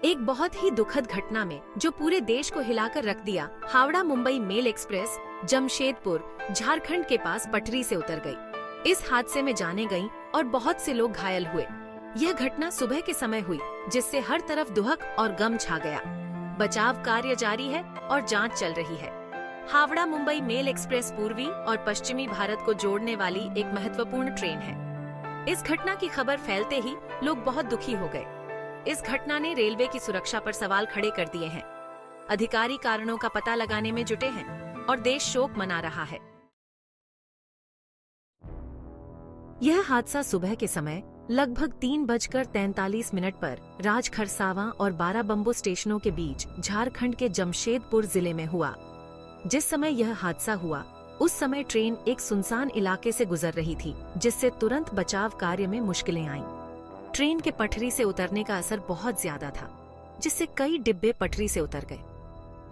एक बहुत ही दुखद घटना में जो पूरे देश को हिलाकर रख दिया, हावड़ा मुंबई मेल एक्सप्रेस जमशेदपुर झारखंड के पास पटरी से उतर गई। इस हादसे में जानें गईं और बहुत से लोग घायल हुए। यह घटना सुबह के समय हुई, जिससे हर तरफ दुहक और गम छा गया। बचाव कार्य जारी है और जांच चल रही है। हावड़ा मुंबई मेल एक्सप्रेस पूर्वी और पश्चिमी भारत को जोड़ने वाली एक महत्वपूर्ण ट्रेन है। इस घटना की खबर फैलते ही लोग बहुत दुखी हो गए। इस घटना ने रेलवे की सुरक्षा पर सवाल खड़े कर दिए हैं। अधिकारी कारणों का पता लगाने में जुटे हैं और देश शोक मना रहा है। यह हादसा सुबह के समय लगभग 3:43 पर राजखरसावा और बाराबंबो स्टेशनों के बीच झारखंड के जमशेदपुर जिले में हुआ। जिस समय यह हादसा हुआ, उस समय ट्रेन एक सुनसान इलाके से गुजर रही थी, जिससे तुरंत बचाव कार्य में मुश्किलें आईं। ट्रेन के पटरी से उतरने का असर बहुत ज्यादा था, जिससे कई डिब्बे पटरी से उतर गए।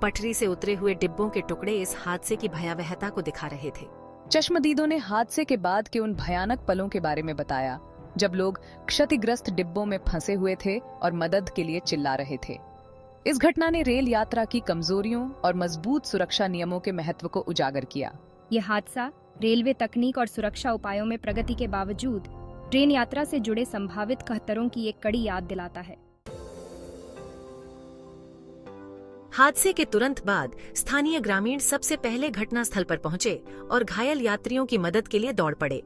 पटरी से उतरे हुए डिब्बों के टुकड़े इस हादसे की भयावहता को दिखा रहे थे। चश्मदीदों ने हादसे के बाद के उन भयानक पलों के बारे में बताया, जब लोग क्षतिग्रस्त डिब्बों में फंसे हुए थे और मदद के लिए चिल्ला रहे थे। इस घटना ने रेल यात्रा की कमजोरियों और मजबूत सुरक्षा नियमों के महत्व को उजागर किया। यह हादसा रेलवे तकनीक और सुरक्षा उपायों में प्रगति के बावजूद ट्रेन यात्रा से जुड़े संभावित खतरों की एक कड़ी याद दिलाता है। हादसे के तुरंत बाद स्थानीय ग्रामीण सबसे पहले घटनास्थल पर पहुंचे और घायल यात्रियों की मदद के लिए दौड़ पड़े।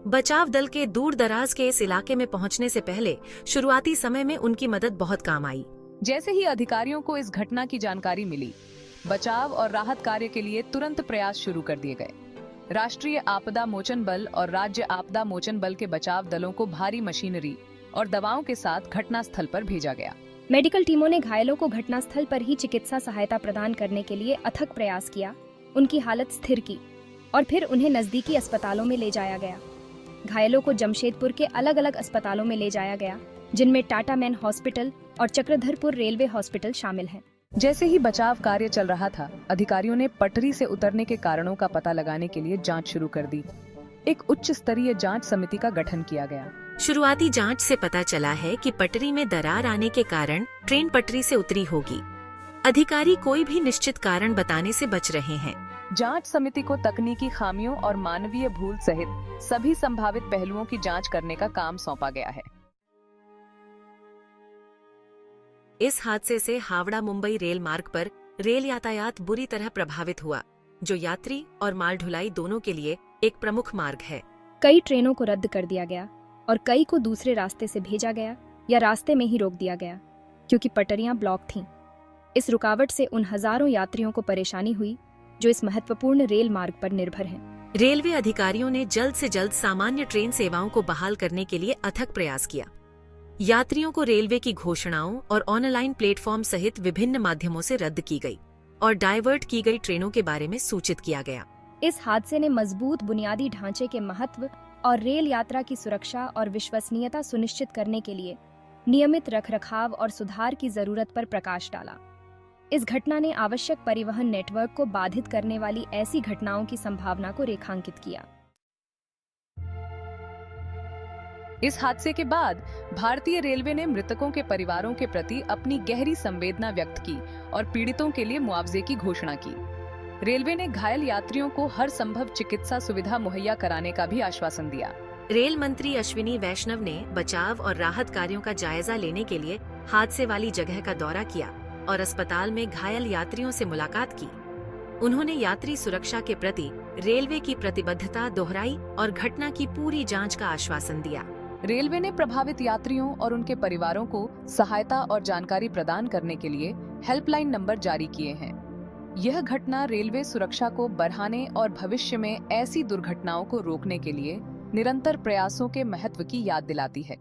बचाव दल के दूर दराज के इस इलाके में पहुंचने से पहले शुरुआती समय में उनकी मदद बहुत काम आई। जैसे ही अधिकारियों को इस घटना की जानकारी मिली, बचाव और राहत कार्य के लिए तुरंत प्रयास शुरू कर दिए गए। राष्ट्रीय आपदा मोचन बल और राज्य आपदा मोचन बल के बचाव दलों को भारी मशीनरी और दवाओं के साथ घटनास्थल पर भेजा गया। मेडिकल टीमों ने घायलों को घटनास्थल पर ही चिकित्सा सहायता प्रदान करने के लिए अथक प्रयास किया, उनकी हालत स्थिर की और फिर उन्हें नजदीकी अस्पतालों में ले जाया गया। घायलों को जमशेदपुर के अलग अलग अस्पतालों में ले जाया गया, जिनमें टाटा मैन हॉस्पिटल और चक्रधरपुर रेलवे हॉस्पिटल शामिल हैं। जैसे ही बचाव कार्य चल रहा था, अधिकारियों ने पटरी से उतरने के कारणों का पता लगाने के लिए जांच शुरू कर दी। एक उच्च स्तरीय जांच समिति का गठन किया गया। शुरुआती जांच से पता चला है कि पटरी में दरार आने के कारण ट्रेन पटरी से उतरी होगी। अधिकारी कोई भी निश्चित कारण बताने से बच रहे हैं। जांच समिति को तकनीकी खामियों और मानवीय भूल सहित सभी संभावित पहलुओं की जांच करने का काम सौंपा गया है। इस हादसे से हावड़ा मुंबई रेल मार्ग पर रेल यातायात बुरी तरह प्रभावित हुआ, जो यात्री और माल ढुलाई दोनों के लिए एक प्रमुख मार्ग है। कई ट्रेनों को रद्द कर दिया गया और कई को दूसरे रास्ते से भेजा गया या रास्ते में ही रोक दिया गया, क्योंकि पटरियां ब्लॉक थीं। इस रुकावट से उन हजारों यात्रियों को परेशानी हुई जो इस महत्वपूर्ण रेल मार्ग पर निर्भर हैं। रेलवे अधिकारियों ने जल्द से जल्द सामान्य ट्रेन सेवाओं को बहाल करने के लिए अथक प्रयास किया। यात्रियों को रेलवे की घोषणाओं और ऑनलाइन प्लेटफॉर्म सहित विभिन्न माध्यमों से रद्द की गई और डाइवर्ट की गई ट्रेनों के बारे में सूचित किया गया। इस हादसे ने मजबूत बुनियादी ढांचे के महत्व और रेल यात्रा की सुरक्षा और विश्वसनीयता सुनिश्चित करने के लिए नियमित रखरखाव और सुधार की जरूरत पर प्रकाश डाला। इस घटना ने आवश्यक परिवहन नेटवर्क को बाधित करने वाली ऐसी घटनाओं की संभावना को रेखांकित किया। इस हादसे के बाद भारतीय रेलवे ने मृतकों के परिवारों के प्रति अपनी गहरी संवेदना व्यक्त की और पीड़ितों के लिए मुआवजे की घोषणा की। रेलवे ने घायल यात्रियों को हर संभव चिकित्सा सुविधा मुहैया कराने का भी आश्वासन दिया। रेल मंत्री अश्विनी वैष्णव ने बचाव और राहत कार्यों का जायजा लेने के लिए हादसे वाली जगह का दौरा किया और अस्पताल में घायल यात्रियों से मुलाकात की। उन्होंने यात्री सुरक्षा के प्रति रेलवे की प्रतिबद्धता दोहराई और घटना की पूरी जांच का आश्वासन दिया। रेलवे ने प्रभावित यात्रियों और उनके परिवारों को सहायता और जानकारी प्रदान करने के लिए हेल्पलाइन नंबर जारी किए हैं। यह घटना रेलवे सुरक्षा को बढ़ाने और भविष्य में ऐसी दुर्घटनाओं को रोकने के लिए निरंतर प्रयासों के महत्व की याद दिलाती है।